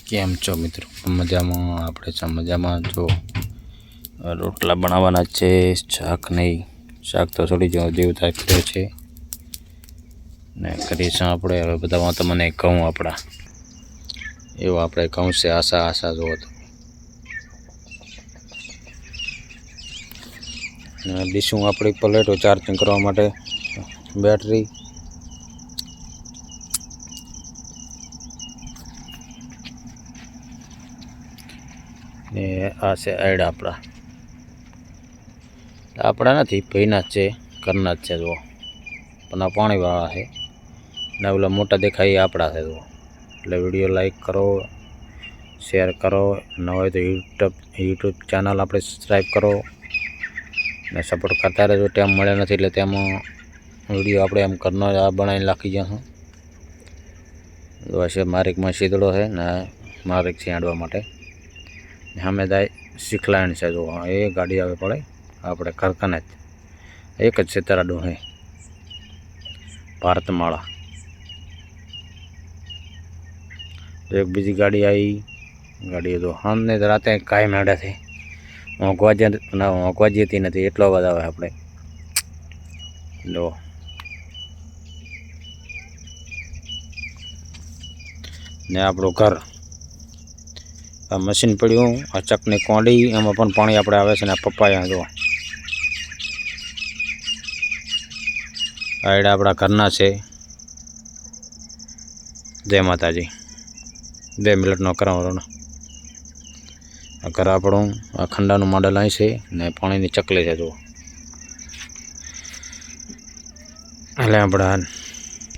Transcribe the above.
કેમ છો મિત્રો? મજામાં? આપણે મજામાં. જો રોટલા બનાવવાના છે, શાક નહીં. શાક તો થોડી દેવતા કર્યો છે ને કરીશું આપણે. હવે બધામાં તમને કહું આપણા એવું આપણે કહું છે. આશા જોવો તો ડીશું આપણી પ્લેટો ચાર્જિંગ કરવા માટે બેટરી ને આ છે એડ આપણા નથી, ભાઈના જ છે, ઘરના જ છે. જુઓ પણ આ પાણીવાળા છે ને ઓલા મોટા દેખાય આપણા છે. જુઓ એટલે વિડીયો લાઈક કરો, શેર કરો, ન હોય તો યુટ્યુબ ચેનલ આપણે સબસ્ક્રાઈબ કરો ને સપોર્ટ કરતા રહેજો. ટાઈમ મળે નથી એટલે તેમાં વિડીયો આપણે એમ ઘરનો બનાવીને નાખી જશું. છે મારેકમાં શીતળો છે ને મારેક છે આડવા માટે. સામે જાય શીખલાયણ છે. જો એ ગાડી આવે પડે આપણે કરકને જ એક જ છેતરાડું છે ભારતમાળા. એક બીજી ગાડી આવી. ગાડીઓ તો સામને રાતે કાંઈ મેળાથી ઊંઘવા જતી નથી, એટલો અવાજ આવે આપણે. જો ને આપણું ઘર આ મશીન પડ્યું, આ ચકની કોંડી, એમાં પણ પાણી આપણે આવે છે ને પપ્પાયા. જો આયડા આપણા ઘરના છે. જય માતાજી. 2 મિનિટનો કરાવવાનો. આ ઘર આપણું આ ખંડાનું મોડલ અહીં છે ને પાણીની ચકલી છે. જુઓ એટલે આપણે